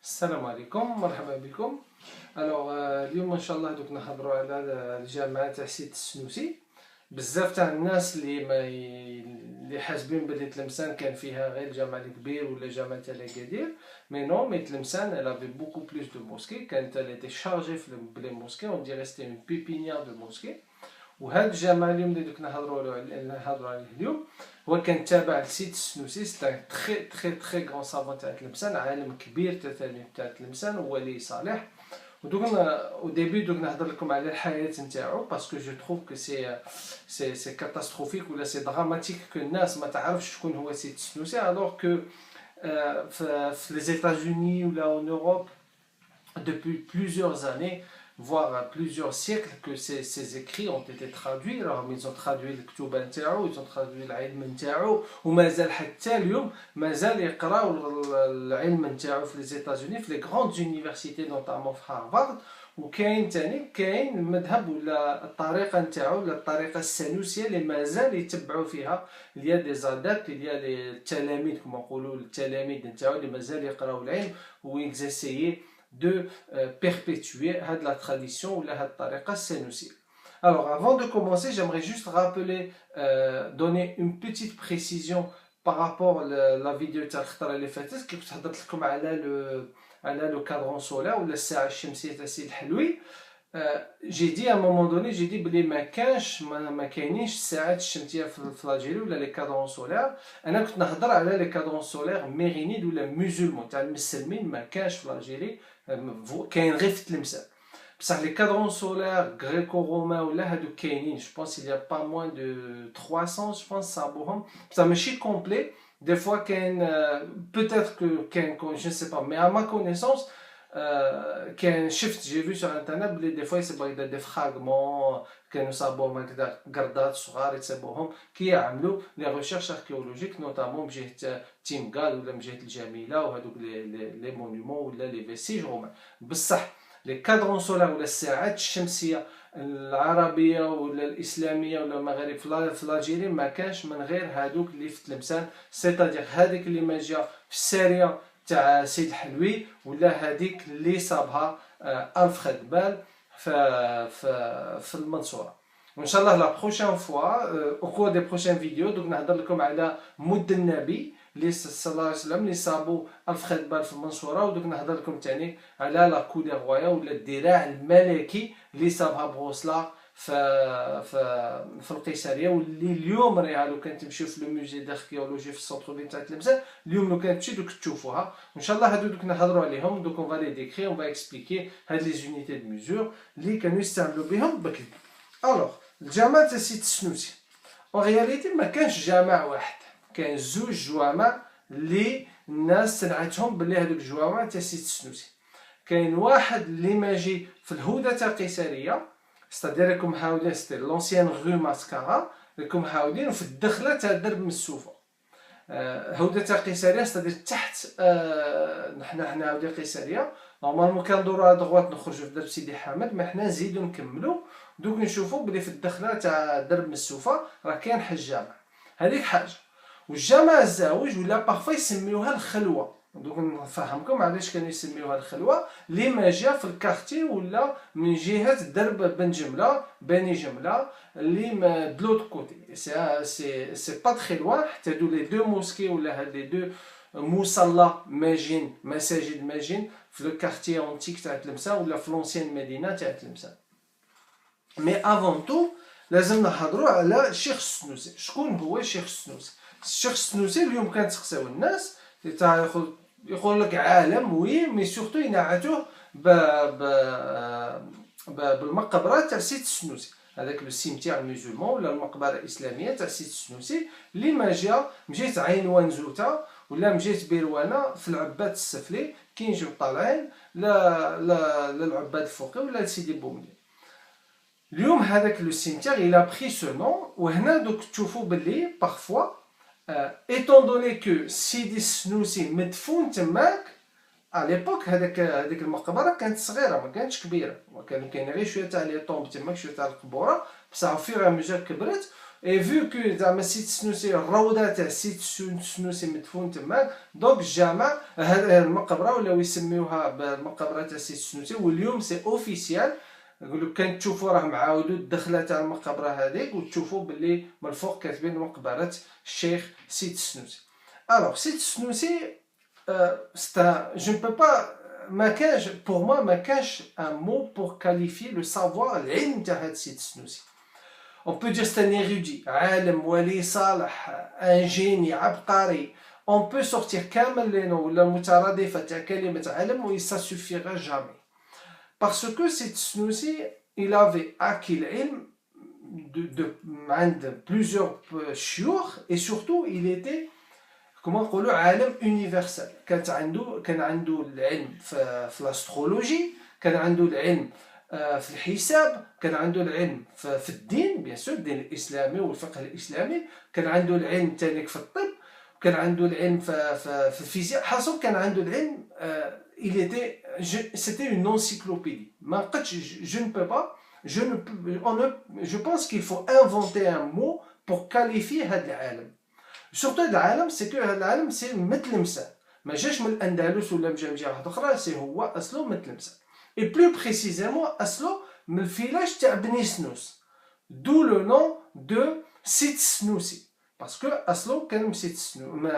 السلام عليكم، مرحبا بكم. اليوم ان شاء الله دوك نهضروا على الجامعه تاع سيدي السنوسي. بزاف تاع الناس اللي ما ي... اللي حاسبين بلي تلمسان كان فيها غير الجامع الكبير ولا جامع تاع اكادير. مي تلمسان elle avait beaucoup plus de mosquées. كانت elle était chargée في بلي موسكي، on dirait c'était une pépinière de mosquées. وهذا الجامع اليوم اللي دوك نهضروا عليه اليوم هو كان تابع لسيد السنوسي. سي تري غون سافون تاع تلمسان، عالم كبير تاع تلمسان، ولي صالح. ودوك او ديبي دوك نهضر لكم على الحياه نتاعو باسكو جو تروف كو سي كاتاستروفيك ولا سي دراماتيك كو الناس ما تعرفش شكون هو سيد السنوسي، الوغ كو في لي زيتازوني ولا اون اوروب depuis plusieurs années, voire plusieurs siècles, que ces écrits ont été traduits. Alors, ils ont traduit le Ktoub Ntao, ils ont traduit l'Ilm Ntao, ومازال حتى اليوم مازال يقراو العلم نتاعو في les États-Unis في les grandes universités notamment في هارفارد. وكاين تاني كاين المذهب ولا الطريقه نتاعو ولا الطريقه السنوسيه اللي مازال يتبعوا فيها، اللي هي دي زادات، اللي هي التلاميذ كما نقولوا التلاميذ نتاعو اللي مازال يقراو العلم ويكزاسيي de perpétuer la tradition ou la tariqa sénousie. Alors, avant de commencer, j'aimerais juste rappeler, donner une petite précision par rapport à la vidéo de les fêtes, qui vous a على le cadran solaire ou la sa'a الشمسية تاع سي الحلوي. j'ai dit à un moment donné, j'ai dit بلي ما كاينينش الساعات الشمسيه في الجيري ولا لي كادرون سولير. انا كنت نهضر على لي كادرون سولير ميرينيد ولا مسلمون تاع المسلمين، ما كانش في الجيري، كاين غير في تلمسان. بصح لي كادرون سولير غريكو رومان ولا هادو كاينين، جو بونس il y a pas moins de 300 جو بونس صابوهم، بصح ماشي كومبلي. des fois كاين peut-être que كاين je ne sais pas, mais à ma connaissance كان شفت جي في سور انترنت بلي دي فوا يصيبوا دي فراغمون كانوا صابوهم هكذا قردات صغار يصيبوهم كي يعملوا لي ريشيرش اركيولوجيك نوتامون بجهه تيمغال ولا بجهه الجميله وهذوك لي مونيمون ولا لي فيسيج رومان. بصح لي كادرون سولار ولا الساعات الشمسيه العربيه ولا الاسلاميه ولا المغرب في لاجيري ما كانش من غير هذوك اللي في تلمسان، سيتادير هذيك اللي ما جا في الساريه تاع سيد الحلوي ولا هذيك اللي صابها الفريد بال في المنصوره. وان شاء الله لا بروشين فوا او كور دي بروشين فيديو دوك نهضر لكم على مد النبي اللي صلى الله عليه وسلم اللي صابوا الفريد بال في المنصوره، ودوك نهضر لكم ثاني على لا كولي رويا ولا الذراع الملكي اللي صابها بروسلا في القيصريه، واللي اليوم راهي لو كان تمشيو في لو موزي داركيولوجي في السونتر فيل تاع تلمسان اليوم لو كان تمشي دوك تشوفوها. وان شاء الله هادو دوك نهضروا عليهم، دوك اون فالي ديكري اون فا اكسبليكي هاد لي زونيتي دو ميزور اللي كانوا يستعملوا بهم بكري. الوغ الجامع تاع سيدي السنوسي اون رياليتي ما كانش جامع واحد، كان زوج جوامع اللي الناس تنعتهم بلي هادوك الجوامع تاع سيدي السنوسي. كاين واحد اللي ماجي في الهوده تاع القيصريه، ستادير راكم هاودين ستي لونسيان غو ماسكارا، راكم هاودين في الدخله تاع درب مسوفه. هوده تاع قيصريه ستادير تحت حنا هاودين قيصريه نورمالمون كندورو دغوات نخرجوا في درب سيدي حامد، ما حنا نزيدو نكملوا دوك نشوفوا بلي في الدخله تاع درب مسوفه راه كاين حج جامع. هذيك حاجه. والجامع الزاوج ولا بارفا يسميوها الخلوه، دوك نفهمكم علاش كانوا يسميوها الخلوه، اللي ما جا في الكارتي ولا من جهه درب بن جمله بني جمله اللي دلوت كوتي. سي با تري لوان، حتى دو لي دو موسكي ولا هاد لي دو مصلى ماجين مساجد ماجين في لو كارتي اونتيك تاع تلمسان ولا في لونسيان مدينه تاع تلمسان. مي افون تو لازم نهضروا على الشيخ السنوسي. شكون هو الشيخ السنوسي؟ الشيخ السنوسي اليوم كنتسقساو الناس يقول لك عالم وي، مي سورتو ينعتوه بالمقبره تاع سيد السنوسي، هذاك لو سيمتير المسلمون ولا المقبره الاسلاميه تاع سيد السنوسي اللي ما جا مجيت عينوان زوتا ولا مجيت بيروانه في العباد السفلي كي نجيو طالعين للعباد الفوقي ولا لسيدي بومدين. اليوم هذاك لو سيمتير الى بري سو نون. وهنا دوك تشوفوا باللي بارفوا étant donné que سيدي السنوسي مدفون تماك à l'époque هذيك المقبره كانت صغيره ما كانتش كبيره، كان كاين غير شويه تاع لي طومب تماك شويه تاع القبوره، بصح في مجال كبرت اي فيو كو زعما سيد السنوسي الروضه تاع سيد السنوسي مدفون تماك، دونك الجامع هاد المقبره ولاو يسميوها بالمقبره تاع سيد السنوسي. واليوم سي اوفيسيال، يقولوا كان تشوفوا راه معاودوا الدخله تاع المقبره هذيك وتشوفوا باللي من الفوق كاتبين مقبره الشيخ سيد السنوسي. الوغ سيد السنوسي je ne peux pas pour moi ما كاش un mot pour qualifier le savoir العلم تاع هاد سيد السنوسي. On peut dire c'est un érudit, عالم ولي صالح، un génie عبقري. On peut sortir كامل les noms ولا المترادفة تاع كلمة علم و ça suffira jamais. Parce que Sidi Snoussi, il avait acquis العلم de plusieurs شيوخ et surtout il était كما نقولوا عالم يونيفرسال. كان عنده العلم في الاسترولوجي، كان عنده العلم في الحساب، كان عنده العلم في الدين بيان سور الدين الاسلامي والفقه الاسلامي، كان عنده العلم تانيك في الطب، كان عنده العلم في الفيزياء، حاصل كان عنده العلم. il était c'était une encyclopédie. ما قدش je ne peux pas je pense qu'il faut inventer un mot pour qualifier هذا العالم. سورتو هذا العالم سي كو هذا العالم سي متلمسان، ما جاش من الاندلس ولا مجا من جهه واحده اخرى، سي هو اصله متلمسان. اي بلو بريسيزيمون اصله من الفيلاج تاع بني سنوس، دو لو نون دو سيد سنوسي، باسكو اصله كان من سيد سنوسي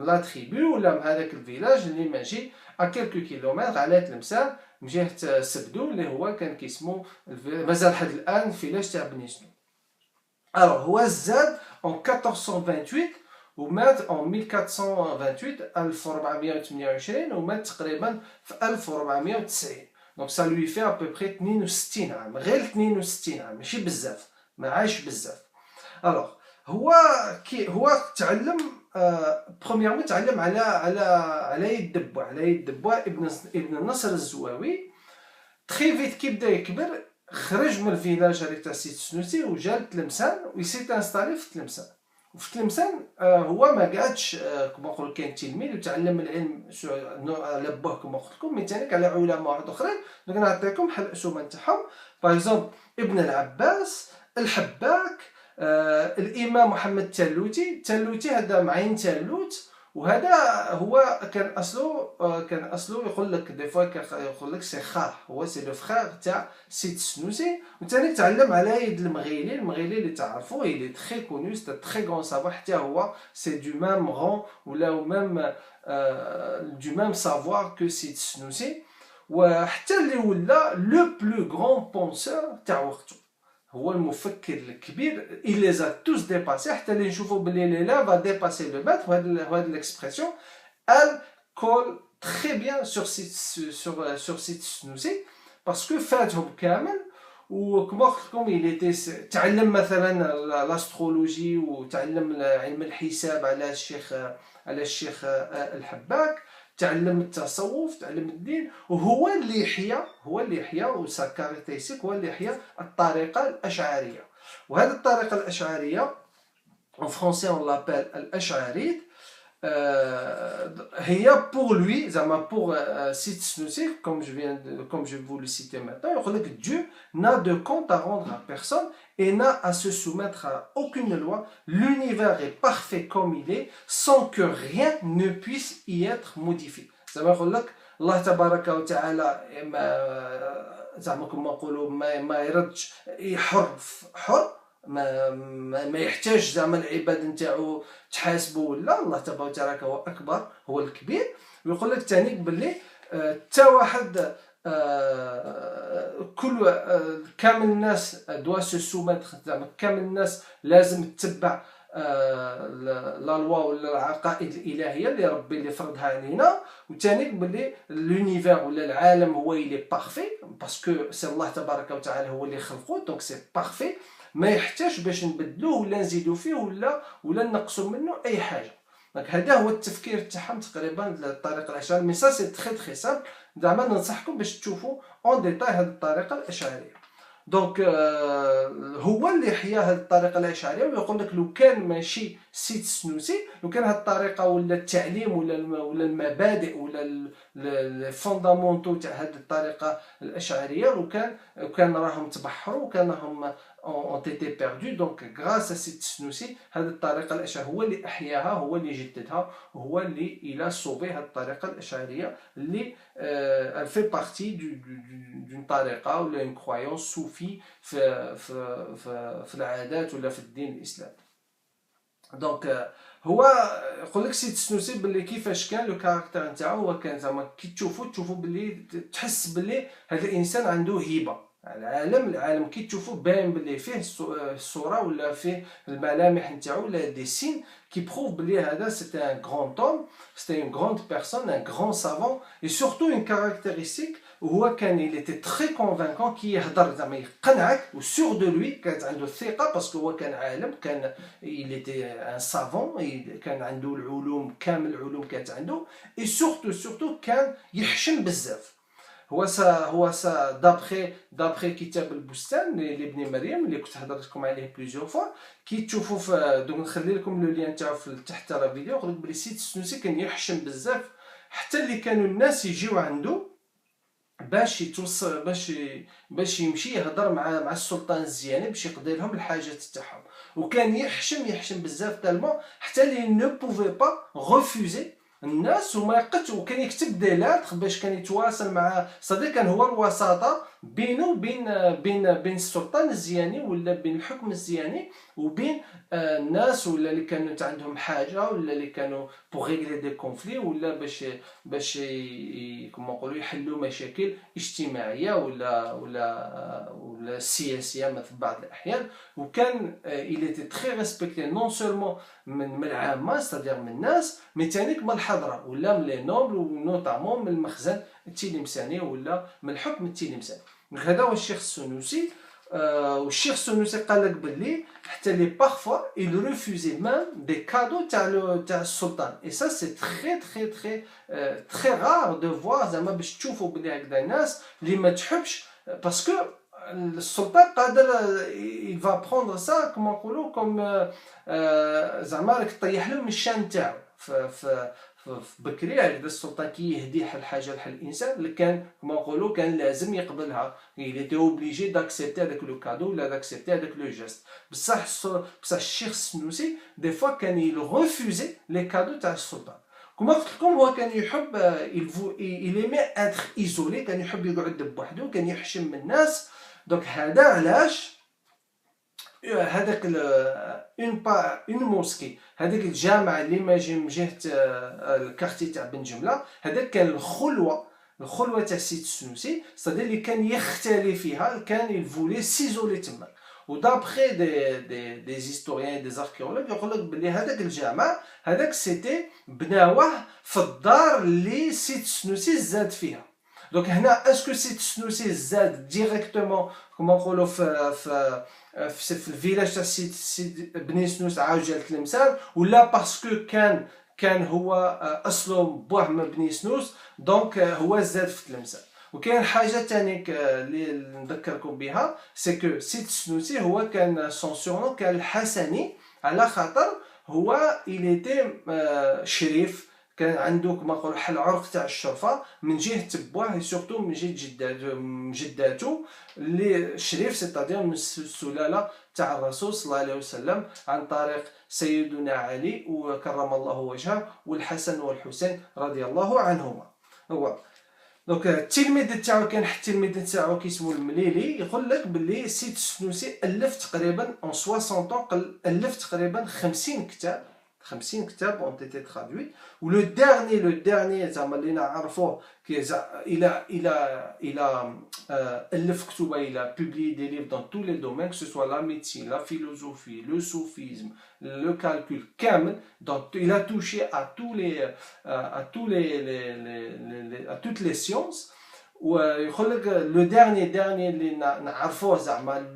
لا تريبو ولا من هذاك الفيلاج اللي ماشي ا كيلكو كيلومتر على تلمسان من جهه سبدو اللي هو كان كيسمو مازال حد الان الفيلاج تاع بني سنوس. Alors, هو زاد en 1428 ومات en 1428 1428 ومات تقريبا في 1490. دونك ça lui fait à peu près 62 عام، غير 62 عام ماشي بزاف، ما عاش بزاف. الوغ هو تعلم برومييرمون تعلم على يد دبوع ابن النصر الزواوي. تري فيت كي بدا يكبر خرج من الفيلاج هذيك تاع سيد السنوسي وجا لتلمسان ويسيت انستالي في تلمسان. وفي تلمسان هو ما قعدش كما نقولوا كان تلميذ وتعلم العلم على باه كما قلت لكم، مي تانيك على علماء واحد اخرين. دونك نعطيكم بحال الاسومه نتاعهم. باغ اكزومبل ابن العباس، الحباك، الامام محمد التالوتي هذا معين تالوت، وهذا هو كان اصله يقول لك دي فوا يقول لك سي خال، هو سي لو فخير تاع سيد السنوسي. وثاني تعلم على يد المغيلي اللي تعرفوه، il est très connu, c'est un très grand savoir، حتى هو سي دو ميم رون ولا ميم دو ميم سافوار كو سيد السنوسي. وحتى اللي ولا لو بلو غران بونسور تاع وقته، هو المفكر الكبير. il les a tous dépassés، حتى اللي نشوفوا بلي ليلا va dépasser le maître. وهاد l'expression elle colle très bien sur Sidi Snoussi parce que فاتهم كامل. وكما قلت لكم il était تعلم مثلا الاسترولوجي وتعلم علم الحساب على الشيخ الحباك، تعلم التصوف، تعلم الدين. وهو اللي يحيى وسا كاركتيرستيك، هو اللي يحيى الطريقه الاشعريه. وهذه الطريقه الاشعريه en français on l'appelle الاشعريت. هي pour lui زعما pour Sidi Snoussi comme je vous le citer maintenant، يقول لك Dieu n'a de compte à rendre à personne et n'a à se soumettre à aucune loi. L'univers est parfait comme il est sans que rien ne puisse y être modifié. زعما يقول لك الله تبارك وتعالى زعما كما نقولوا ما يردش، حر ما يحتاج زعما العباد نتاعو تحاسبوا ولا. الله تبارك وتعالى هو اكبر، هو الكبير. ويقول لك ثاني باللي حتى واحد كل كامل الناس دوا سو سومتر، زعما كامل الناس لازم تتبع لا لوا ولا العقائد الالهيه اللي ربي اللي فرضها علينا. وثاني باللي لونيفير ولا العالم هو اللي بارفي باسكو سي الله تبارك وتعالى هو اللي خلقه، دونك سي بارفي، ما يحتاج باش نبدلوه ولا نزيدو فيه ولا نقصوا منه اي حاجه. دونك هذا هو التفكير تاعهم تقريبا الطريقه الاشعريه. مي سا سي تري تري سامبل، زعما ننصحكم باش تشوفوا اون ديتاي هذه الطريقه الاشعريه. دونك هو اللي حيا هذه الطريقه الاشعريه، ويقول لك لو كان ماشي السيد السنوسي، لو كان هذه الطريقه ولا التعليم ولا المبادئ ولا الفوندامونتو تاع هذه الطريقه الاشعريه، لو كان راهم تبحروا وكان راهم ont été perdus. Donc grâce à السيد السنوسي هذه الطريقه الاشعريه هو اللي احياها، هو اللي جددها، وهو اللي الى صوبي هذه الطريقه الاشعريه اللي elle fait partie d'une طريقه ولا une croyance صوفي في العادات ولا في الدين الاسلامي. دونك هو يقول لك السيد السنوسي باللي كيفاش كان لو كاركتير نتاعو، هو كان زعما كي تشوفوا باللي تحس باللي هذا الانسان عنده هبه. العالم كي تشوفوا باين باللي فيه الصوره ولا فيه الملامح نتاعو ولا دي سين qui prouve بلي هذا c'était un grand homme, c'était une grande personne, un grand savant, et surtout une caractéristique وهو كان il était très convaincant كي يهضر زعما يقنعك و sûr de lui، كانت عنده الثقه باسكو هو كان عالم، كان il était un savant، كان عنده العلوم كامل، العلوم كانت عنده، et surtout كان يحشم بزاف. هو دابخي كتاب البستان لابن مريم اللي كنت هضرت لكم عليه بليزيور فوا، كي تشوفوا في دوك نخلي لكم لو لين تاعو في تحت راه فيديو، يقول لك بلي السيد السنوسي كان يحشم بزاف، حتى اللي كانوا الناس يجيو عنده باش يتوصل باش يمشي يهضر مع السلطان الزياني باش يقضي لهم الحاجات تاعهم، وكان يحشم بزاف تالمون حتى اللي نو بوفي با ريفوزي الناس وما يقدش، وكان يكتب دي لاتر باش كان يتواصل مع صديق، كان هو الوساطه بينه وبين السلطان الزياني ولا بين الحكم الزياني وبين الناس ولا اللي كانوا عندهم حاجه ولا اللي كانوا بوغ ريغلي دي كونفلي ولا باش كما نقولوا يحلوا مشاكل اجتماعيه ولا سياسيه في بعض الاحيان. وكان il était très respecté non seulement من العامه ستادير من الناس، مي ثاني من الحضره ولا من لي نوبل ونوطامون من المخزن التلمساني ولا من الحكم التلمساني. هذا هو الشيخ السنوسي. والشيخ السنوسي قال لك باللي حتى لي بارفوا il refusait même des cadeaux تاع السلطان، et ça c'est très rare de voir زعما باش تشوفوا باللي هكذا الناس اللي ما تحبش، باسكو السلطان قادر il va prendre ça كما نقولوا كوم زعما راك طيح له من الشان تاعو. بكري هكذا السلطان كي يهدي الحاجه لحال الانسان اللي كان كما نقولوا كان لازم يقبلها، il était obligé d'accepter avec le cadeau ولا d'accepter avec le geste. بصح الشيخ السنوسي دي فوا كان يرفوزي لي كادو تاع السلطان. كما قلت لكم هو كان يحب il aimait être isolé، كان يحب يقعد بوحده، كان يحشم من الناس. دونك هذا علاش هذاك اون موسكي، هذاك الجامع اللي ماجي من جهه الكارتي تاع بن جمله، هذاك كان الخلوه تاع السيد السنوسي، صدق اللي كان يختلي فيها، كان يفولي سيزولي تما. ودابخي دي هيستوريان دي زاركيولوج يقول لك بلي هذاك الجامع هذاك سيتي بناوه في الدار اللي السيد السنوسي زاد فيها. دونك هنا اسكو السيد السنوسي زاد ديريكتومون كما نقولوا في الفيلاج تاع السيد بني سنوس عاوجه تلمسان، ولا باسكو كان هو اصله بوه من بني سنوس دونك هو زاد في تلمسان. وكاين حاجه ثانيه اللي نذكركم بها، سي كو السيد السنوسي هو كان سون سورنون كان الحسني، على خاطر هو إليتي شريف، كان عنده كما نقولوا بحال العرق تاع الشرفه من جهه بواه، سورتو من جهه جداتو اللي شريف، سيتادير من السلاله تاع الرسول صلى الله عليه وسلم عن طريق سيدنا علي وكرم الله وجهه والحسن والحسين رضي الله عنهما. هو دونك التلميذ تاعو كان التلميذ تاعو كيسمو المليلي، يقول لك باللي السيد السنوسي الف تقريبا en 60 ans الف تقريبا 50 كتاب ont été traduits. Ou le dernier زعما اللي نعرفوه il a il a publié des livres dans tous les domaines, que ce soit la médecine, la philosophie, le soufisme, le calcul كامل. Donc il a touché à toutes les sciences. ويقول لك لو dernier اللي نعرفوه زعما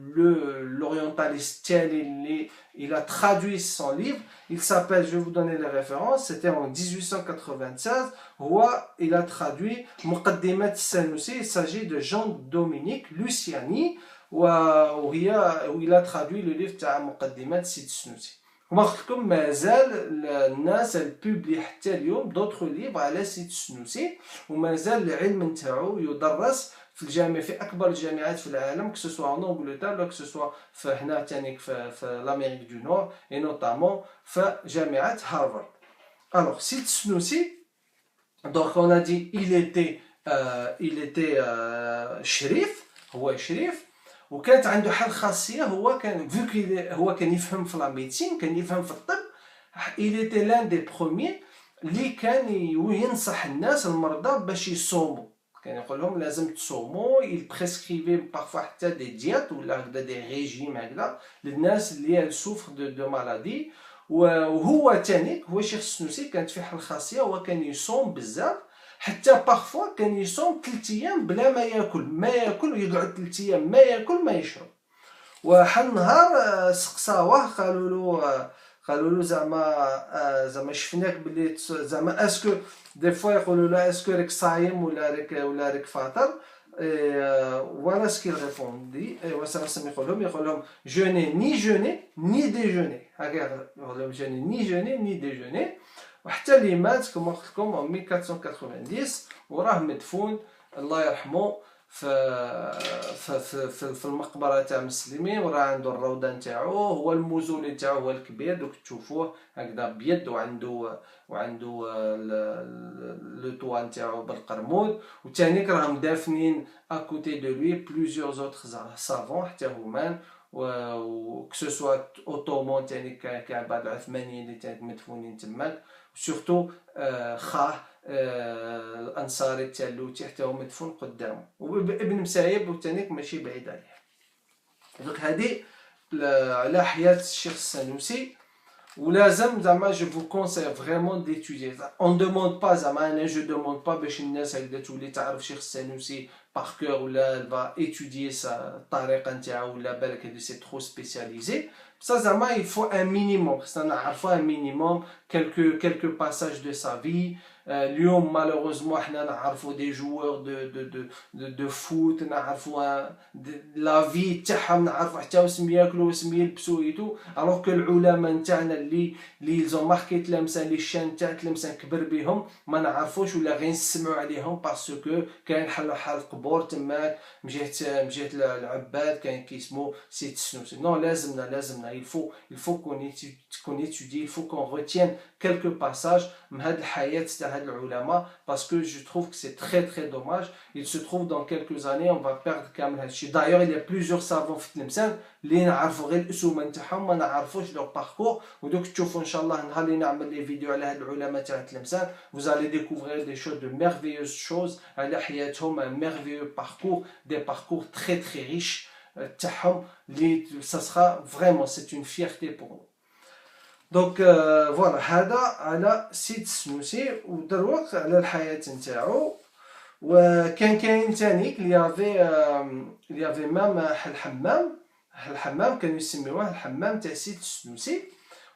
l'orientaliste اللي il a traduit son livre, il s'appelle, je vais vous donner les références, c'était en 1896. Il a traduit Muqaddimat Sanusi, il s'agit de Jean-Dominique Luciani. وإلا ترادوي لو ليف تاع مقدمات سيد السنوسي. كما قلت لكم مازال الناس البوبلي حتى اليوم دوطخ ليفر على سيد السنوسي، ومازال العلم نتاعو يدرس في الجامعة في أكبر الجامعات في العالم، كسوسوا ان انجلترا ولا كسوسوا في هنا تانيك في لامريك دو نور اي نوتامون في جامعة هارفارد. Alors سيد السنوسي donc on a dit il était شريف، هو شريف، وكانت عنده حل خاصية، هو كان هو كان يفهم في لا ميديسين، كان يفهم في الطب. il était l'un des premiers اللي كان ينصح الناس المرضى باش يصوموا، كان يقول لهم لازم تصوموا. il prescrivait parfois حتى دي ديات ولا هكذا دي ريجيم هكذا للناس اللي سوفر دو مالادي. وهو تاني هو الشيخ السنوسي كانت فيه حل خاصية، هو كان يصوم بزاف، حتى بارفوا كان يصوم 3 أيام بلا ما ياكل ويقعد 3 أيام ما ياكل ما يشرب. وحل نهار سقساوه قالوا له زعما شفناك بلي زعما اسكو دي فوا يقولوا له اسكو راك صايم ولا راك فاطر. voilà ce qu'il répondit. يقول لهم je n'ai ni jeûné ni déjeuné. هكا يقول لهم je n'ai ni jeûné ni déjeuné. وحتى اللي مات كما قلت لكم 1490 وراه مدفون الله يرحمه في المقبره تاع المسلمين، وراه عنده الروضه نتاعو، هو الموزولي نتاعو هو الكبير دوك تشوفوه هكذا بيد، وعنده لو توا نتاعو بالقرمود. وثاني راهم دافنين اكوتي دو لوي بليزيور اوتر سافون حتى هما، و كسوسوا اوتومون تاني كعباد العثمانيين اللي تاني مدفونين تماك، وسورتو خاه الانصاري التالوتي حتى هو مدفون قدامه، وابن مسايب وتانيك ماشي بعيد عليه. دونك هادي على حياة الشيخ السنوسي. ولازم زعما جو فو كونساي فريمون ديتودي. اون دوموند با زعما انا جو دوموند با باش الناس هكذا تولي تعرف الشيخ السنوسي باغ كور ولا با ايتودي الطريقه نتاعو، ولا بالك هادي سي ترو سبيسياليزي. بصح زعما يفو ان مينيموم، خصنا نعرفو ان مينيموم كالكو باساج دو سا في. اليوم مالوغوزمون حنا نعرفو دي جوور دو فوت، نعرفو لا في تاعهم، نعرفو حتى واش ياكلو واش يلبسو ايتو. الوغ كو العلماء نتاعنا اللي زون ماركي تلامسان لي شان تاع تلامسان كبر بهم ما نعرفوش ولا غير نسمعوا عليهم باسكو كاين حل قبور تماك من جهه العباد كاين كيسمو سيد السنوسي. نو لازمنا il faut qu'on étudie, il faut qu'on retienne quelques passages من هاد الحياة تاع هاد العلماء، parce que je trouve que c'est très très dommage. Il se trouve dans quelques années on va perdre كامل هادشي. D'ailleurs il y a plusieurs savants في تلمسان اللي نعرفوا غير الاسومه نتاعهم ما نعرفوش لو باركور، ودوك تشوفوا ان شاء الله نهار اللي نعمل لي فيديو على هاد العلماء تاع تلمسان vous allez découvrir des choses de merveilleuses choses على حياتهم، un merveilleux parcours, des parcours très très riches تاعهم اللي ça sera vraiment c'est une fierté pour nous. دونك فوالا هذا على سيد السنوسي. ودروك على الحياة نتاعو. وكان كاين تانيك اللي يافي مام الحمام كانوا يسميوه الحمام تاع سيد السنوسي.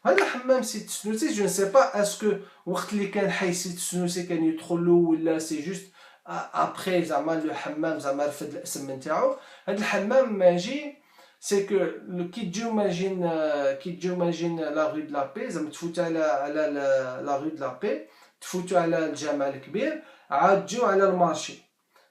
وهذا الحمام سيد السنوسي جو نسي با اسكو وقت اللي كان حي سيد السنوسي كان يدخلوا ولا سي جوست ابخي زعما لو حمام زعما رفد الاسم نتاعو. هذا الحمام ماجي سي كو كي تجيو ماجين لا رue de la paix، زعما تفوتوا على لا rue de la paix، تفوتوا على الجامع الكبير، عاد تجيو على المارشي.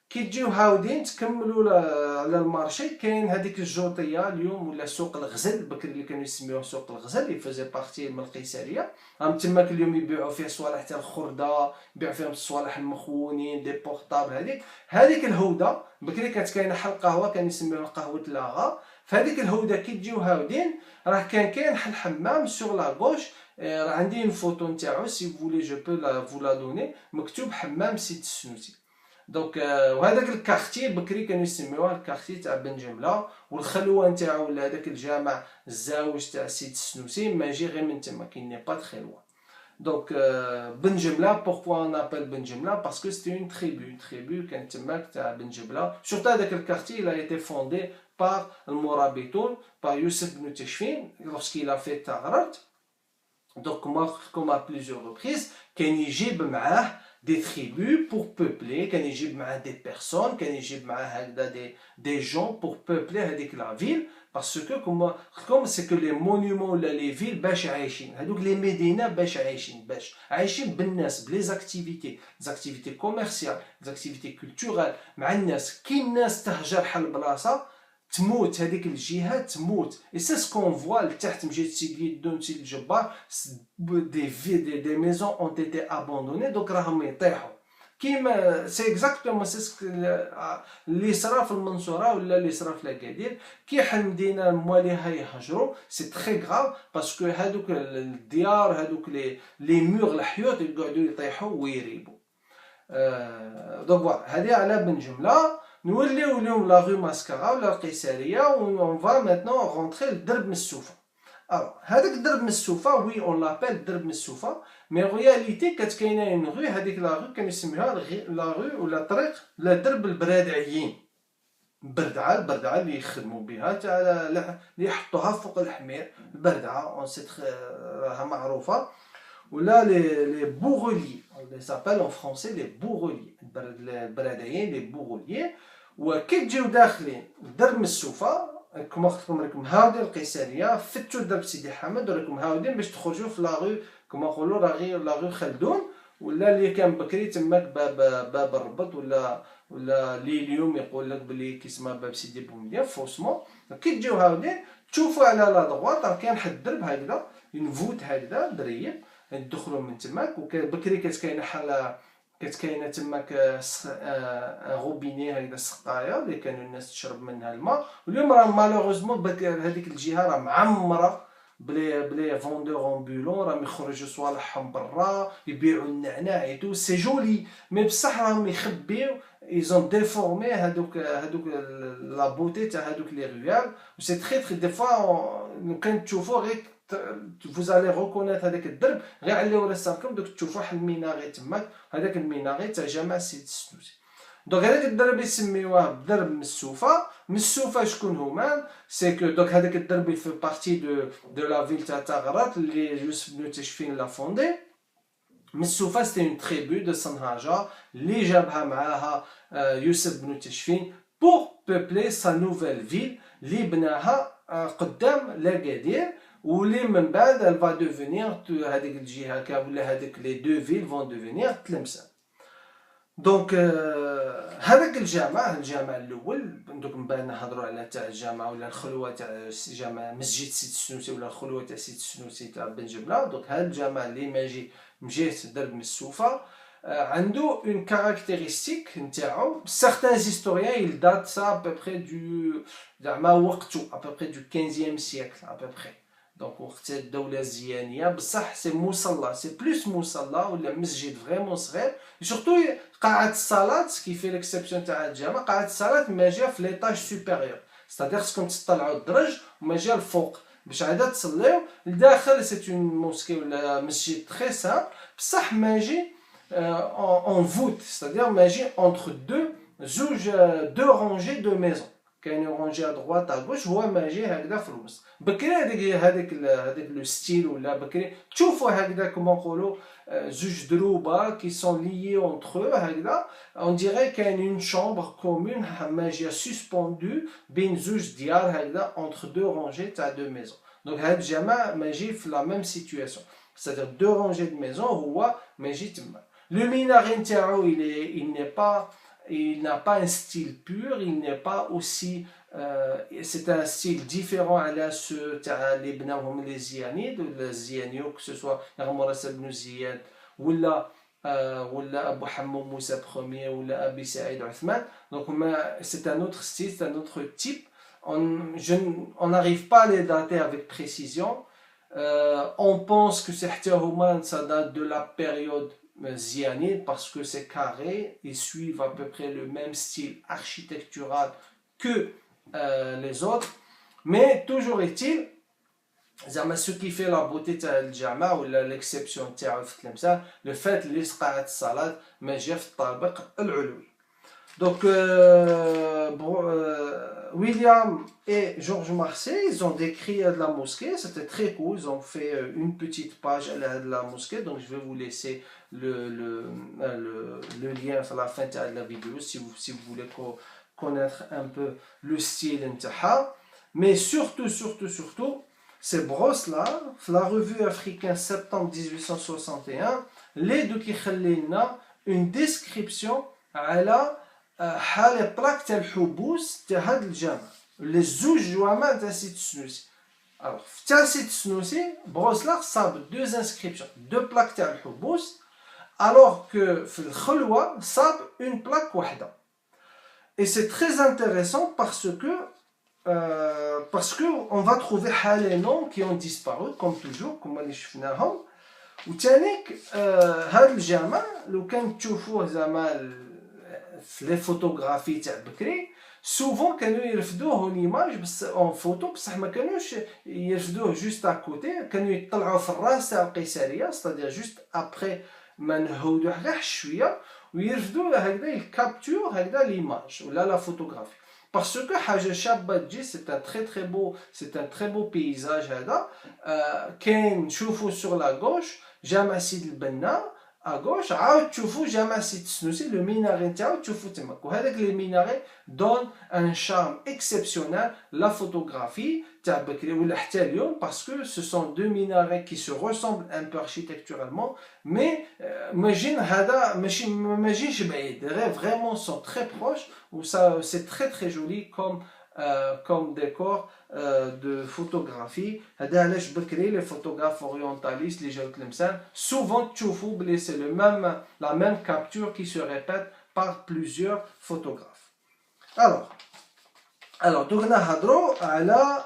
كي تجيو هاودين تكملوا على المارشي كاين هذيك الجوطيه اليوم ولا سوق الغزل، بكري اللي كانوا يسميوه سوق الغزل اللي فازي بارتي من القيساريه. تماك اليوم يبيعوا فيه صوالح تاع الخرده، يبيعوا فيهم الصوالح المخونين دي بورطابل. هذيك الهوده بكري كانت كاينه حل قهوه كان يسميوها قهوه لاغا. فهذيك الهوده كي تجيو هاودين راه كان كاين حمام سور لا غوش. عندي اون فوتو نتاعو سي فولي جو بو فو لا دوني، مكتوب حمام سيد السنوسي. دونك وهذاك الكارتي بكري كانوا يسميوه الكارتي تاع بن جمله، والخلوه نتاعو ولا هذاك الجامع الزاوج تاع سيد السنوسي ماجي غير من تما كي ني با تري لوان. دونك بن جمله بوركوا اون ابل بن جمله باسكو سيتي اون تريبو كانت تماك تاع بن جمله. سورتو هذاك الكارتي لا ايتي فوندي بار المرابطون بار يوسف بن تشفين لوrsqu'il a fait تغرد. دونك كوم ا بليزيور ريبريز كان يجيب معاه des tribus pour peupler, كان يجيب معاه des personnes, كان يجيب معاه هكذا des gens pour peupler هذيك la ville, parce que comme c'est que les monuments ولا les villes باش عايشين هذوك les médina باش عايشين بالناس بلي activités commerciales, des activités culturelles مع الناس. كي الناس تهجر حل بلاصه تموت هذيك الجهه تموت. et c'est ce qu'on voit لتحت مجيت سيدي الدون سيدي الجبار des maisons ont été abandonnées donc راهم يطيحوا كيما سي اكزاكتومون سي اللي صرا في المنصوره ولا اللي صرا في لاكادير كي حل مدينه مواليها يهجروا سي تري غراف باسكو هذوك الديار هذوك لي مور الحيوط يقعدوا يطيحوا ويريبوا. دونك فوالا هذه على بن جمله. نوليو اليوم لا غو ماسكارا ولا القيساريه و فا ماتنون رونتري للدرب مسوفه. الوغ هذاك الدرب مسوفه وي اون لابيل درب مسوفه مي رياليتي كاينه اون غو هذيك لا غو كانوا يسميوها لا غو ولا طريق لا درب البرادعيين. البردعه اللي يخدموا بها تاع اللي يحطوها فوق الحمير البردعه اون سي راها معروفه ولا لي بوغولي اللي سابيل اون فرونسي لي بوغولي البرادعيين لي بوغولي. وكي تجيو داخلين درب مسوفه كما قلت لكم راكم هاودين القيساريه فتوا درب سيدي حمد وراكم هاودين باش تخرجوا في لاغو كما نقولوا لاغو خلدون ولا اللي كان بكري تماك باب الربط ولا اللي اليوم يقول لك بلي كيسمى باب سيدي بومدين فوسمون. كي تجيو هاودين تشوفوا على لا دغوات راه كاين حد درب هكذا نفوت هكذا دريب تدخلوا من تماك. وبكري كانت كاينه تماك روبيني هكذا سقايه اللي كانوا الناس تشرب منها الماء. واليوم راه مالوغوزمون هذيك الجهه راه معمره بلي فوندور امبولون راهم يخرجوا صوالحهم برا يبيعوا النعناع اي تو سي جولي مي بصح راهم يخبيو ايزون ديفورمي هذوك لا بوتي تاع هذوك لي ريال. سي تري دي فوا لو كان تشوفوا غير vous allez reconnaître هذاك الدرب غير على ورا صاركم دوك تشوفوا واحد الميناغي تماك هذاك الميناغي تاع جامع سيدي السنوسي. دونك هذاك الدرب يسميوه بدرب مسوفه شكون هما سي كو دونك هذاك الدرب في بارتي دو لا فيل تاع تاغرات اللي يوسف بن تشفين لا فوندي. مسوفه سيتي اون تريبو دو سنهاجه اللي جابها معاها يوسف بن تشفين بور بوبلي سا نوفيل فيل اللي بناها قدام لاكادير واللي من بعد elle va devenir هذيك الجهه كامله هذيك لي دو فيل vont devenir تلمسان. دونك هذاك الجامع الاول دوك من بعد نهضروا على تاع الجامع ولا الخلوه تاع جامع مسجد سيدي السنوسي ولا الخلوه تاع سيدي السنوسي تاع بن جبله. دونك هذا الجامع اللي مجيت درب مسوفه عنده اون كاركتيرستيك نتاعو. certains historiens ils datent ça à peu près du زعما وقته à peu près du 15e siècle à peu près. دونك وقت الدوله الزيانيه بصح سي مصلى سي بلوس مصلى ولا مسجد فريمون صغير. سورتو قاعه الصلاه كيفي ليكسيبسيون تاع الجامع قاعه الصلاه ما جا في ليطاج سوبيريور ستادير خصكم تطلعوا الدرج وما جا الفوق باش عاد تصليو لداخل. سي اون موسكي ولا مسجد تري سامبل بصح ماجي اون فوت ستادير ماجي اونتر دو رونجي دو ميزون كاين رونجي ا دروات ا غوش هو ماجي هكذا في الوسط. بكري هذيك لو ستيل ولا بكري تشوفوا هكذا كما نقولوا زوج دروبه كي سون ليي اونتر هكذا اون ديري كاين اون شامبر كومون ماجي سسبوندو بين زوج ديار هكذا اونتر دو رونجي تاع دو ميزون. دونك هذا الجامع ماجي في لا ميم سيتوياسيون ستادير دو رونجي دو ميزون هو ماجي تما. لو ميناري نتاعو il n'a pas un style pur, il n'est pas aussi c'est un style différent à ceux اللي بناوهم les Ziyanides ou les Ziyanides que ce soit Ramorasa ibn Ziyad ولا Abou Hammam Moussa Ier ولا Abi Saïd Othman. Donc c'est un autre style, c'est un autre type. On n'arrive pas à les dater avec précision. On pense que certains romans ça date de la période Ziyanide parce que c'est carré, ils suivent à peu près le même style architectural que les autres. Mais toujours est-il, ce qui fait la beauté de Jama ou l'exception de le fait que l'isqa'at salat majia fi الطابق العلوي. Donc, William et Georges Marseille, ils ont décrit la mosquée, c'était très cool, ils ont fait une petite page de la mosquée, donc je vais vous laisser le lien à la fin de la vidéo si vous voulez connaître un peu le style intérieur. Mais surtout, ces brosses-là, la revue africaine septembre 1861, les deux qui خلينا une description على حال بلاك تاع الحبوس تاع هاد الجامع لي زوج جوامع تاع سيد السنوسي. الوغ تاع سيد السنوسي بروسلاغ صاب دو انسكريبسيون دو بلاك تاع الحبوس الوغ كو في الخلوه صاب اون بلاك وحده. Et c'est très intéressant parce que on va trouver les noms qui ont disparu comme toujours comme اللي شفناهم. وتانيك هاد الجامع لو كان تشوفوه زعما في لي فوتوغرافي تاع بكري سوفون كانوا يرفدوه ليماج بس اون فوتو بصح ما كانوش يرفدوه جوست اكوتي كانوا يطلعوا في الراس تاع القيصريه ستادير جوست ابري ما نهودو غير شويه ويرفدوا هكذا الكابتور هكذا ليماج ولا لا فوتوغرافي باسكو حاجه شابه تجي سي ان تري بو بيزاج هذا. كاين نشوفوا سور لا غوش جامع سيد البنا اغوش عاود تشوفوا جامع سيد السنوسي لو ميناري نتاعو تشوفوا تماك وهذاك لي ميناري دون ان شارم اكسبسيونيل لا فوتوغرافي تاع بكري ولا حتى اليوم باسكو سو سون دو ميناري كي سو ريسومبل ان بو اركيتكتورالمون مي ماجين هذا ماشي ماجينش بعيد غير فريمون سون تري بروش و سا سي تري جولي comme décor de photographie. هذا علاش بكري les photographes orientalistes les جاو تلمسان souvent تشوفوا بلي c'est la même capture qui se répète par plusieurs photographes. Alors donc نهضروا على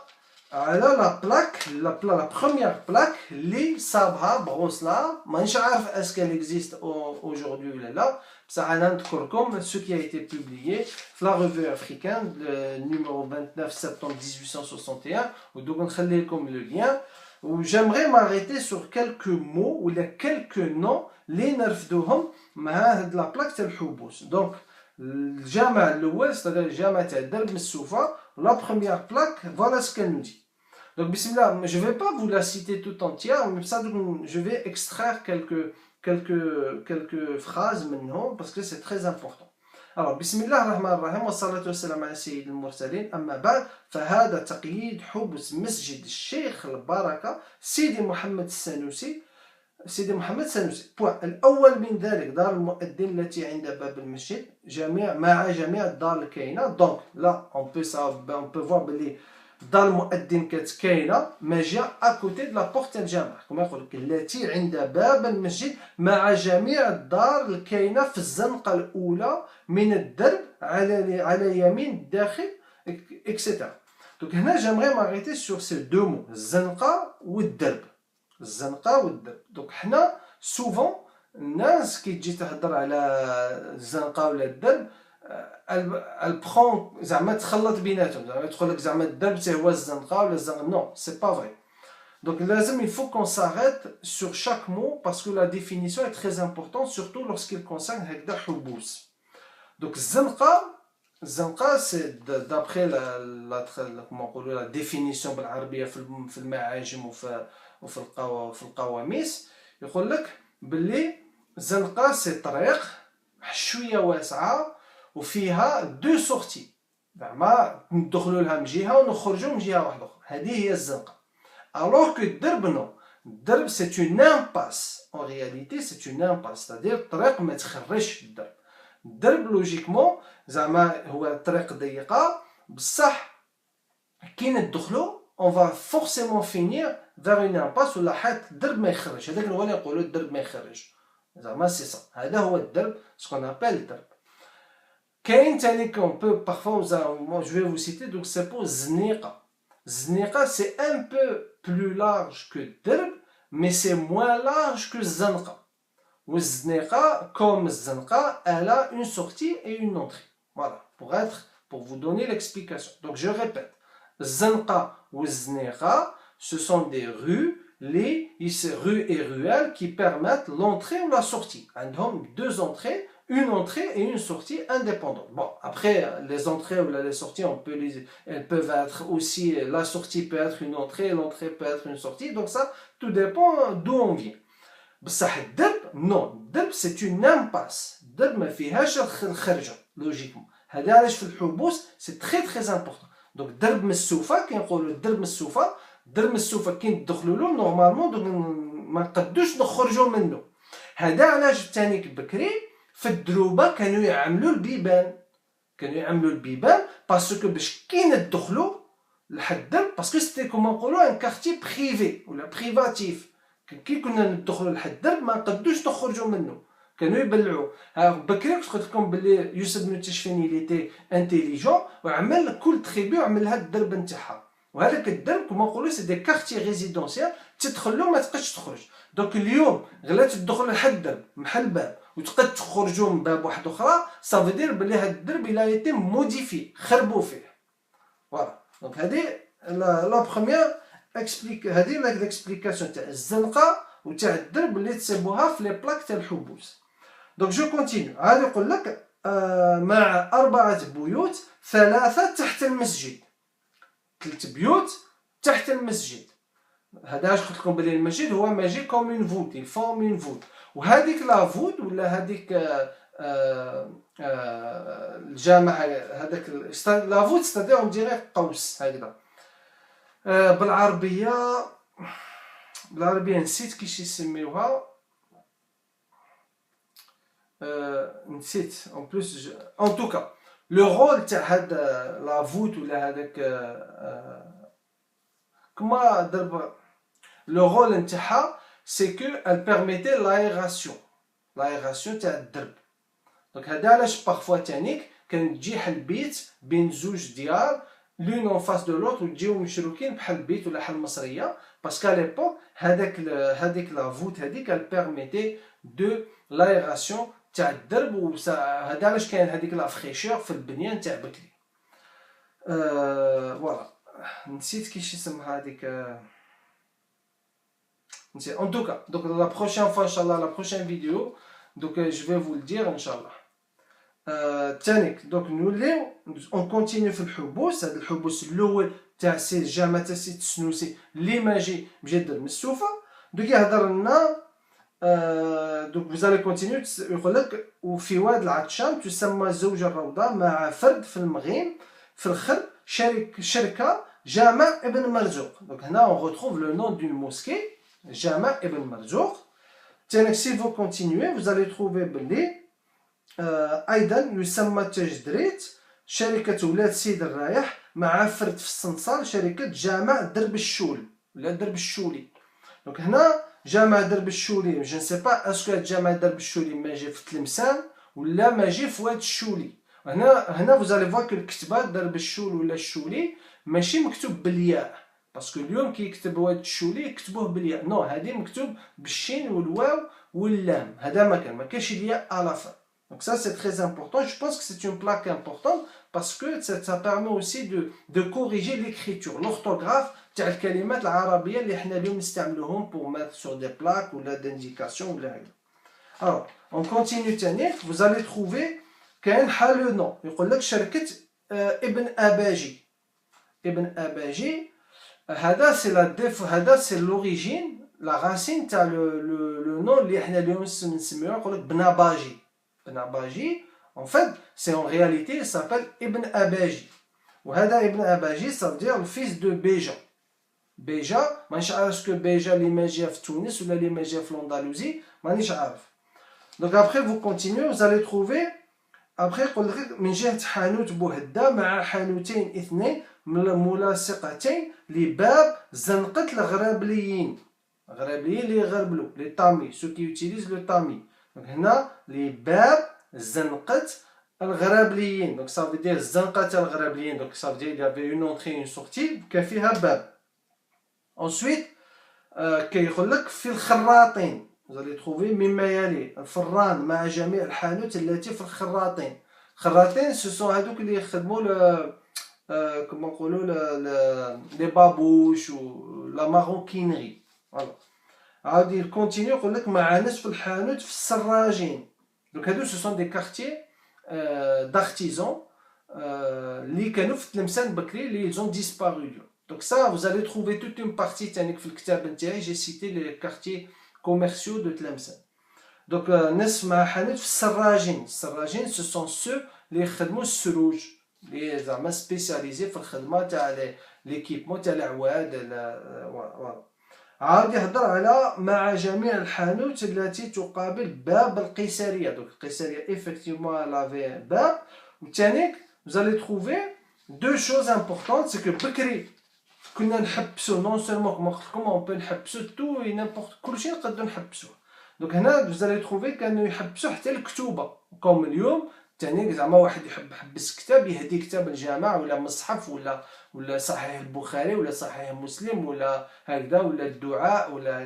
la première plaque اللي صابها بروسلا مانيش عارف est-ce qu'elle existe aujourd'hui ولا لا بصح انا نذكركم ce qui a été publié في la revue africaine le numéro 29 septembre 1861 ودوك نخلي لكم le lien و j'aimerais m'arrêter sur quelques mots ولا quelques noms اللي نرفدوهم مع هاد لا بلاك تاع الحبوس. دونك الجامع الاول c'est-à-dire الجامع تاع درب مسوفه la première plaque voilà ce qu'elle nous dit. Donc bismillah, je ne vais pas vous la citer tout entière mais ça je vais extraire quelques phrases maintenant parce que c'est très important. Alors بسم الله الرحمن الرحيم والصلاة والسلام على سيد المرسلين أما بعد فهذا تقييد حبس مسجد الشيخ البركة سيدي محمد السنوسي الأول من ذلك دار المؤذن التي عند باب المسجد مع جميع الدار الكاينة. دونك لا on peut voir بلي دار المؤذن كانت كاينه ماجيه اكوتي د لا بورت الجامع كما يقول لك التي عند باب المسجد مع جميع الدار الكاينه في الزنقه الاولى من الدرب على يمين الداخل اكسيتيرا. دونك هنا جامغي ماريتي سور سي دو مو الزنقه والدرب دونك حنا سوفون الناس كي تجي تهضر على الزنقه ولا الدرب elle prend زعما تخلط بيناتهم زعما تقول لك زعما الدرب حتى هو الزنقه ولا الزنقه non c'est pas vrai. Donc لازم il faut qu'on s'arrête sur chaque mot parce que la définition est très importante surtout lorsqu'il concerne هكذا حبوس. Donc الزنقه c'est d'après comment نقولوا la définition بالعربيه في المعاجم وفي القواميس يقول لك باللي الزنقه سي طريق شويه واسعه وفيها دو سورتي زعما ندخلوا لها من جهه ونخرجوا من جهه واحده اخرى هذه هي الزنقه. alors que الدرب نو الدرب c'est une impasse en réalité c'est une impasse c'est-à-dire الطريق ما تخرجش الدرب لوجيكمون زعما هو طريق ضيقه بصح كي ندخلوا on va forcément finir vers une impasse ولا حد الدرب ما يخرج هذاك هو اللي يقولوا الدرب ما يخرج زعما سي صا هذا هو الدرب سكون ابل الدرب. كاين تاني qu'on peut parfois je vais vous citer donc c'est pour زنيقه c'est un peu plus large que درب mais c'est moins large que الزنقه والزنيقه comme الزنقه elle a une sortie et une entrée. Voilà pour vous donner l'explication. Donc je répète الزنقه والزنيقه ce sont des rues rues et ruelles qui permettent l'entrée ou la sortie. عندهم deux entrées une entrée et une sortie indépendantes. Bon, après, les entrées ou les sorties, elles peuvent être aussi, la sortie peut être une entrée, l'entrée peut être une sortie, donc ça, tout dépend d'où on vient. بصح الدرب نو الدرب سي اون امباس الدرب ما فيهاش الخرجه لوجيكمون هذا علاش في الحبوس سي تري تري امبورطون دونك الدرب من السوفه كنقولوا الدرب من السوفه الدرب من السوفه كي ندخلوا له نورمالمون دونك ما نقدوش نخرجوا منه هذا علاش تانيك بكري في الدروبه كانوا يعملوا البيبان باسكو باش كي ندخلوا لحد الدرب باسكو سيتي كومون نقولوا ان كارتي بريفي ولا بريفاتيف كي كنا ندخلوا لحد الدرب ما نقدوش نخرجوا منه كانوا يبلعوا بكري كنت قلت لكم باللي يوسف بن تشفيني لي تي انتيليجون وعمل كل تريبيو عمل هذا الدرب نتاعها وهذاك الدرب كما نقولوا سي دي كارتي ريزيدونسيال تدخل له ما تقدش تخرج دونك اليوم غير تدخل لحد الدرب محل باب وتقد تخرجوا من باب واحد اخرى صافي دير بلي هذا الدرب الى ايتي موديفي خربوا فيه فوالا دونك هذه لا بروميير هذه ليكسبليكاسيون تاع الزنقه وتاع الدرب اللي تسيبوها في لي بلاك تاع الحبوس دونك جو كونتينيو عاد يقول لك مع 4 بيوت 3 تحت المسجد 3 بيوت تحت المسجد هذا اش قلت لكم بلي المسجد هو ماجي كوم اون فوت يفورم اون فوت وهذيك لا فوت ولا هذيك الجامع هذاك لا فوت ستادير اون ديري قوس هكذا بالعربيه نسيت كيش يسميوها نسيت en plus en tout cas le rôle تاع هاد لا فوت ولا هذاك كما درب le rôle نتاعها c'est que elle permettait l'aération تاع الدرب دونك هذا علاش بارفوا تانيك كان تجي حل بيت بين زوج ديار l'une en face de l'autre وتجيو مشروكين بحال البيت ولا بحال المصريه باسكو ليبوك هذيك لا فوت هذيك elle permettait de l'aération تاع الدرب وهذا علاش كاين هذيك لا فريشور في البنيان تاع بكري فوالا نسيت كيش اسمها هذيك نسيت en tout cas donc la prochaine fois inchallah la prochaine vidéo donc je vais vous le dire inchallah تانيك دونك نوليو اون كونتينيو في الحبوس هذا الحبوس الاول تاع سي جامع تاع سي السنوسي اللي ماجي مجدد من السوفه دوك يهضر لنا دونك فوزالي كونتينيو يقول لك وفي واد العطشان تسمى زوج الروضه مع فرد في المغيم في الخرب شركه جامع ابن مرزوق دونك هنا اون روتروف لو نون دون موسكي جامع ابن مرزوق تانيك سي فو كونتينيو فوزالي تروفي بلي ايضا يسمى تجدريت شركه ولاد سيد الرايح مع فرد في السنصال شركه جامع درب الشول ولا درب الشولي دونك هنا جامع درب الشولي جو نسي با اسكو جامع درب الشولي ماجي في تلمسان ولا ماجي في واد الشولي هنا فوزالي فوا كو الكتابه درب الشول ولا الشولي ماشي مكتوب بالياء باسكو اليوم كي يكتب واد الشولي يكتبوه بالياء نو هذه مكتوب بالشين والواو واللام هذا ما كاينش الياء على فا Donc ça c'est très important, je pense que c'est une plaque importante parce que ça permet aussi de corriger l'écriture, l'orthographe تاع الكلمات العربية اللي حنا اليوم نستعملوهم pour mettre sur des plaques ou d'indication ولا هكذا. Alors, on continue تاني, vous allez trouver كاين حال le nom, يقول لك شركة ابن أباجي. ابن أباجي هذا c'est l'origine, la racine تاع le nom اللي حنا اليوم نسميوه يقول لك بن أباجي. Ibn Abaji, en fait, c'est en réalité, il s'appelle Ibn Abaji. وهذا Ibn Abaji, ça veut dire le fils de Béja. Béja, ما نش عارف que Béja اللي ماجي في تونس ولا اللي ماجي في الأندلسي، ما نش عارف. Donc après vous continuez, vous allez trouver après يقول لك من جهة حانوت بوهدة مع حانوتين اثنين ملاصقتين لباب زنقة الغرابليين. الغرابليين اللي يغربلوا، les tamis, ceux qui utilisent le tamis. Donc هنا لي باب زنقة الغرابليين دونك صافي دير الزنقة تاع الغرابليين دونك صافي دير il y avait une entrée une sortie كان فيها باب ensuite كيقول لك في الخراطين vous allez trouver مما يلي الفران مع جميع الحانوت التي في الخراطين الخراطين سو سون هذوك اللي يخدموا كما نقولوا لي بابوش و لا ماروكينري فوالا عاود يكونتينيو يقول لك مع نصف الحانوت في السراجين Donc ce sont des quartiers d'artisans اللي كانوا في تلمسان بكري اللي ils ont disparu اليوم. Donc ça vous allez trouver toute une partie تانيك في الكتاب نتاعي j'ai cité les quartiers commerciaux de تلمسان. Donc ناس مع حانوت في السراجين. السراجين ce sont ceux اللي يخدموا السروج اللي زعما سبيسياليزي في الخدمه تاع ليكيبمون تاع العواد فوالا. عاود يهضر على مع جميع الحانوت التي تقابل باب القيصريه. دونك القيصريه effectivement لافي باب. وثانيك vous allez trouver deux choses importantes, c'est que بكري كنا نحبسو نون سولمون كما قلت لكم اون بو نحبسو تو اي نيمبورط كلشي نقدروا نحبسوه. دونك هنا vous allez trouver كانوا يحبسوا حتى الكتوبه كوم اليوم ثاني زعما واحد يحب يحبس كتاب يهدي كتاب الجامع ولا مصحف ولا صحيح البخاري ولا صحيح مسلم ولا هكذا ولا الدعاء ولا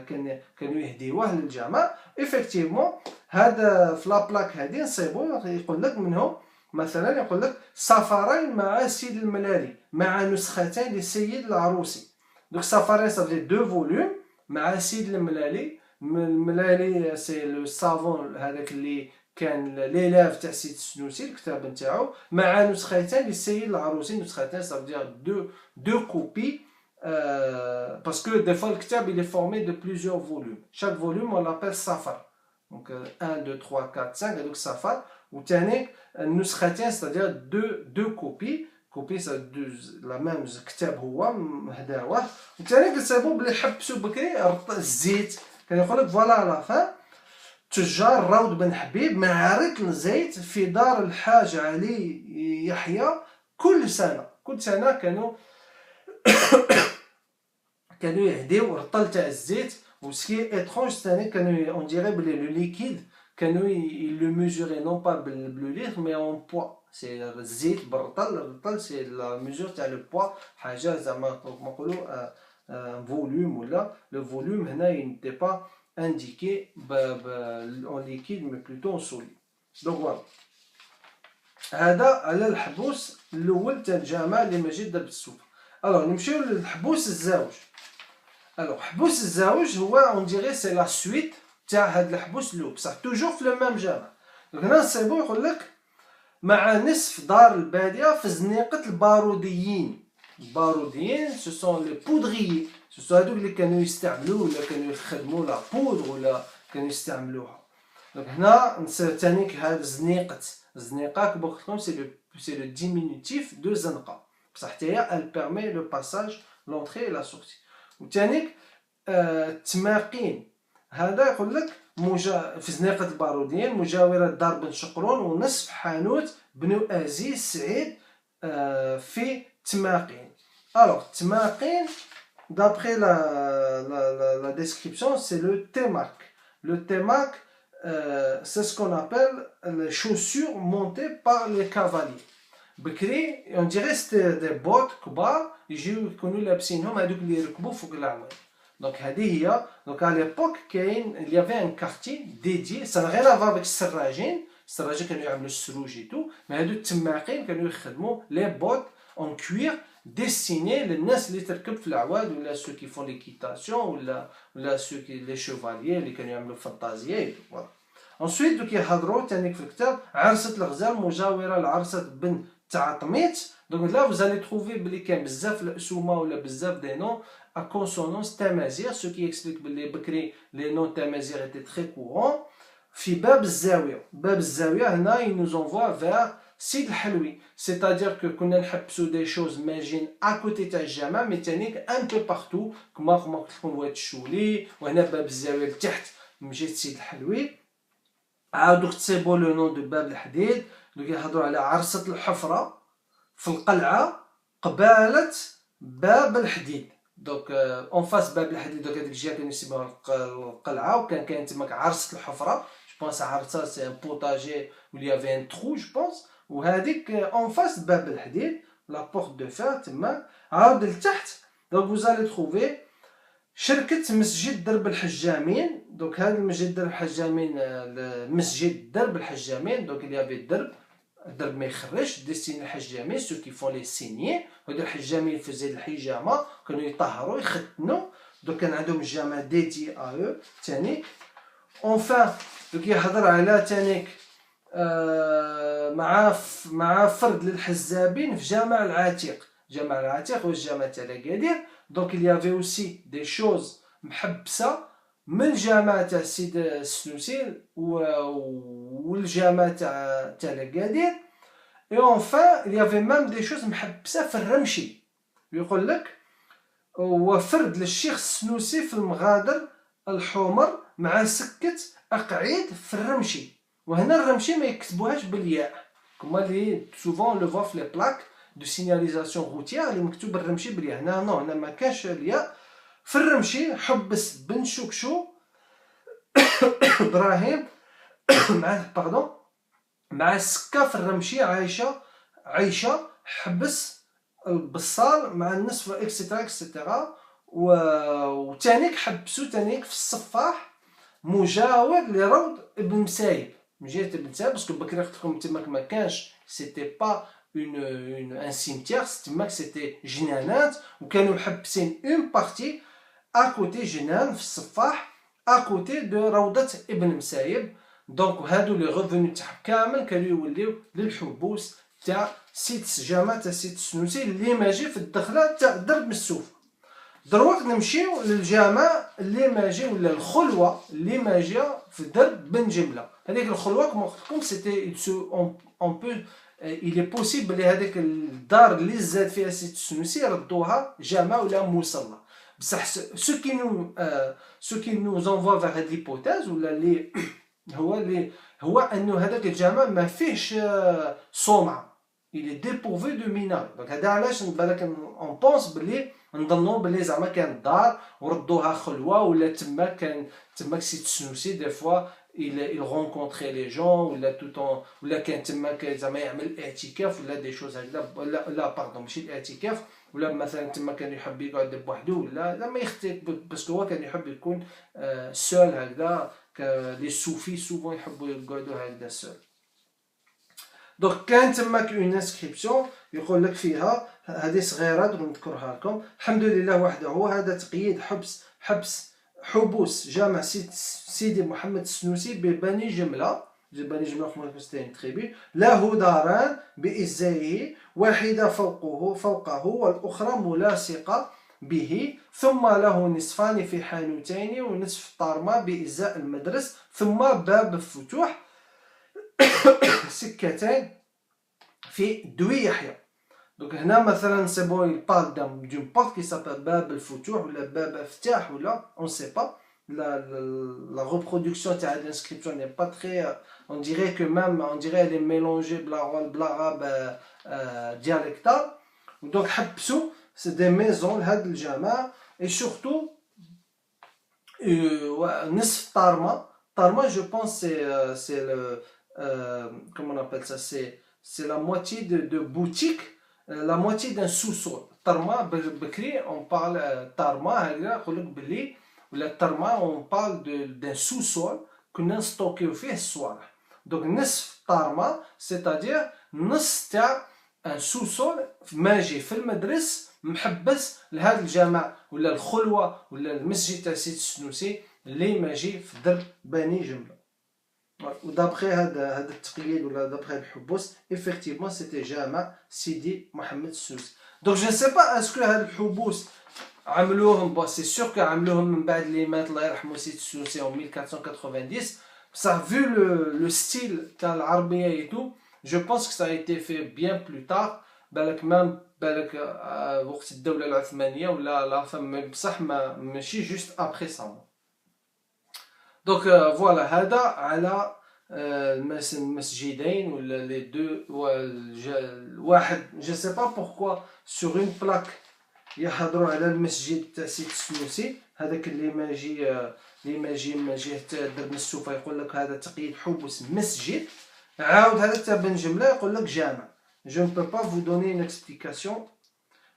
كانوا يهديوه للجامع. ايفيكتيفمون هذا في لابلاك هذه نصيبو يقول لك منهم مثلا يقول لك سفرين مع سيد الملالي مع نسختين لسيد العروسي. دونك سفرين صافي دو فوليوم مع سيد الملالي. الملالي سي لو سافون هذاك اللي كان ليلاف تاع سيد السنوسي الكتاب نتاعو مع نسختين للسيد العروسي. نسختين صافي دو كوبي باسكو دي فوا الكتاب il est formé de plusieurs volumes. Chaque volume on l'appelle سفر. Donc 1 2 3 4 5 هذوك سفر. وثاني النسختين c'est-à-dire deux copies. كوبي لا ميم كتاب هو هداوه. وثاني كنصيبو بلي حبسو بكري الزيت. كان يقول لك فوالا لا فان تجار راود بن حبيب معارض الزيت في دار الحاج علي يحيى كل سنه كانوا يهديو رطل تاع الزيت. وسكي اترونج ثاني كانوا اون ديري بلي لو ليكيد كانوا لو ميزوري نون با بلو ليتر مي اون بوا. سي الزيت بالرطل. الرطل سي لا ميزور تاع لو بوا حاجه زعما كما نقولوا فوليوم ولا لو فوليوم هنا نتي با indiqué en liquide mais plutôt en solide. Donc voilà. هذا على الحبوس الاول تاع الجامع اللي ماجي درب السوق. الوغ نمشيو للحبوس الزاوج. الوغ حبوس الزاوج هو اون ديري سي لا سويت تاع هاد الحبوس الاول بصح توجور في لو ميم جامع. هنا نصيبو يقول لك مع نصف دار الباديه في زنيقه الباروديين. الباروديين سو سون لي بودغيي. سو هادوك اللي كانوا يستعملوه ولا كانوا يخدموا لا بودغ ولا كانوا يستعملوها. دونك هنا ثانيك هاد زنيقه كما قلت لكم سي لو ديمينوتيف دو زنقه بصح حتى هي ال بيرمي لو باساج لونطري لا سورتي. وثانيك التماقين هذا يقول لك في زنيقه الباروديين مجاوره دار بن شقرون ونصف حانوت بن ازيز سعيد في تماقين. الوغ تماقين d'après la description, c'est le témac. Le témac, c'est ce qu'on appelle les chaussures montées par les cavaliers. Bekri, on dirait c'était des bottes كبار يجيو يكونوا لابسينهم هذوك اللي يركبوا فوق العواد. Donc هذه هي. Donc à l'époque il y avait un quartier dédié. Ça n'a rien à voir avec السراجين. السراجين كانوا يعملوا السروج et tout. Mais هذو التماقين كانوا يخدموا les bottes en cuir destiné للناس اللي تركب في العواد ولا ceux qui font l'équitation ولا ceux qui les chevaliers اللي كانوا يعملوا فانتازيا. فوالا. ensuite دوك يهضروا ثاني في الكتاب عرسة الغزال مجاورة لعرسة بن تعطميت. دونك لا vous allez trouver بلي كان بزاف الاسومه ولا بزاف دي نون à consonance تمازيغ ce qui explique بلي بكري les noms تمازيغ étaient très courants. في باب الزاويه. باب الزاويه هنا il nous envoie vers سيد الحلوي. c'est-à-dire que كنا نحبسو دي شوز ماجين اكوتي تاع الجامع مي تانيك ان بو بارتو كما قلت لكم واد الشولي وهنا باب الزاويه لتحت مجيت سيد الحلوي. عاودو تصيبو لو نون دو باب الحديد. دوك يهضروا على عرسة الحفرة في القلعة قبالة باب الحديد. دونك اون فاس باب الحديد. دوك هذيك الجهه كانوا يسموها القلعة وكان كاين تماك عرسة الحفرة. جو بونس عرسة سي ان بوتاجي و لي افي ان ترو جو بونس. وهذيك اون فاس باب الحديد لا بورت دو فير تما. عاود لتحت دونك فوزالي تروفي شركة مسجد درب الحجامين. دونك هذا المسجد درب الحجامين مسجد درب الحجامين. دونك اللي يافي الدرب ما يخرجش ديستيني الحجامين سو كي فون لي سينيي. هاد الحجامين في زيد الحجامة كانوا يطهروا يختنوا. دونك كان عندهم الجامع ديتي ا او ثاني. اونفان دوك يهضر على ثانيك مع فرد للحزابين في جامع العتيق. جامع العتيق هو الجامع تاع أكادير. دونك il y avait aussi des choses محبسة من الجامع تاع السيد السنوسي والجامع تاع أكادير. et enfin il y avait même des choses محبسة في الرمشي. يقول لك هو فرد للشيخ السنوسي في المغادر الحمر مع سكة أقعيد في الرمشي. وهنا الرمشي ما يكتبوهاش بالياء كما لي سوفون لو فوا في لي بلاك دو سيناليزاسيون روتيير اللي مكتوب الرمشي بالياء. هنا نو، هنا ما كانش الياء. في الرمشي حبس بن شوكشو ابراهيم مع السكه في الرمشي عايشه حبس البصال مع النصف اكسترا اكسترا. وتانيك حبسو تانيك في الصفاح مجاور لروض ابن مسايب من جهه ابن مسايب باسكو بكري قلت لكم تماك ما كانش سيتي با ان سيمتيير تماك سيتي جنانات وكانوا محبسين اون بارتي اكوتي جنان في الصفاح اكوتي دو روضه ابن مسايب. دونك هادو لي غوفوني تاعهم كامل كانوا يوليو للحبوس تاع سيد جامع تاع سيد السنوسي اللي ماجي في الدخله تاع درب مسوف. دروك نمشيو للجامع اللي ماجي ولا الخلوه اللي ماجي في درب بن جمله. هذيك الخلوه كما قلت لكم سيتي اون بو il est possible اللي هذيك الدار اللي زاد فيها سيد السنوسي ردوها جامع ولا مصلى. بصح سو كي نو انفوا فيغ هاد ليبوتاز ولا اللي هو انه هذاك الجامع ما فيهش صومعه. il est dépourvu de minage. دونك هذا علاش بالك اون بونس بلي نظنوا بلي زعما كانت دار وردوها خلوه ولا تماك سيد السنوسي دي فوا il rencontrait les gens ولا كان تماك زعما يعمل اعتكاف ولا دي شوز هكذا. لا باردون ماشي الاعتكاف ولا مثلا تما كان يحب يقعد بوحدو ولا ما يختي باسكو هو كان يحب يكون سول هكذا. لي صوفي سوفون يحبوا يقعدوا هكذا سول. دونك كان تماك اون انسكريبسيون يقول لك فيها هذه صغيره درك نذكرها لكم. الحمد لله وحده هذا تقييد حبوس جامع سيدي محمد السنوسي ببني جمله. بني جمله في تريبي له داران بإزائه واحده فوقه والاخرى ملاصقه به ثم له نصفان في حانوتين ونصف طارمه بإزاء المدرس ثم باب الفتوح سكتين في دوي يحيى. دونك هنا مثلا سي بون يبارل دون بورت كي سابيل باب الفتوح ولا باب افتاح ولا اون سي با. la reproduction تاع l'inscription n'est pas très on dirait que même on dirait elle est mélangée بالعرب dialectal. donc حبسوا c'est des maisons لهاد الجامع et surtout نصف طارمه je pense c'est le comment on appelle ça, c'est la moitié de boutique, la moitié d'un sous-sol. Tarma, Bekri, on parle Tarma, on parle d'un sous-sol qu'on a stocké au fait soir. Donc, Nisf Tarma, c'est-à-dire Nisf un sous-sol, magie, في المدرس محبس لهذا الجامع ولا الخلوة ولا المسجد تاع سيد السنوسي اللي ماجي في درب بني جملة. ودابخي هذا التقييد ولا دابخي الحبوس effectivement c'était جامع سيدي محمد السنوسي. دونك جو سي با اسكو هاد الحبوس عملوهم سي سور كو عملوهم من بعد اللي مات الله يرحمه سيد السنوسي en 1490 بصح vu le style تاع العربيه ايتو je pense que ça a été fait bien plus tard. بالك وقت الدوله العثمانيه ولا لا فما بصح ماشي جوست ابري سا. دونك فوالا هذا على المسجدين ولا لي دو واحد. جو سي با بوركوا سور اون بلاك يحضروا على المسجد تاع سيد السنوسي هذاك اللي ماجي درب السوفه يقول لك هذا تقييد حبوس مسجد. عاود هذا تاع بن جمله يقول لك جامع. je ne peux pas vous donner une explication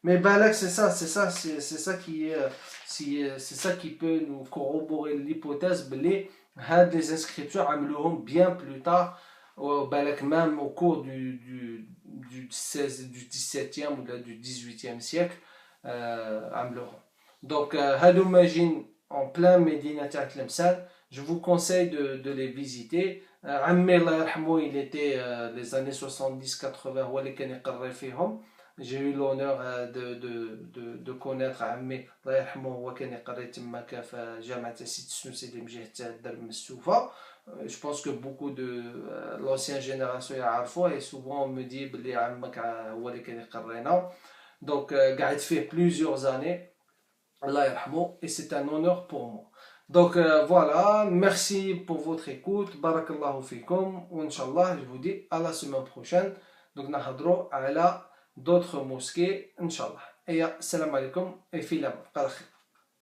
mais بالك c'est ça qui peut nous corroborer l'hypothèse بلي هاد les inscriptions عملوهم bien plus tard بالك même au cours du 17e ou du 18e siècle عملوهم. donc هادو ماجين en plein Médina تاع تلمسان. je vous conseille de les visiter. عمي الله يرحمه il était les années 70-80 هو اللي كان يقري فيهم. j'ai eu l'honneur de connaître عمي الله يرحمه، هو كان يقري تماك في جامعة سيدي السنوسي اللي من جهة الدرب مسوفة. je pense que beaucoup de l'ancienne génération يعرفوه، et souvent on me dit بلي عمك هو اللي كان يقرينا. donc قعدت فيه plusieurs années الله يرحمه et c'est un honneur pour moi. Donc voilà, merci pour votre écoute. Barakallahu fikum. Inch'Allah, je vous dis à la semaine prochaine. Donc, نهضروا على d'autres mosquées. Inch'Allah. Et salam alaikum et filam.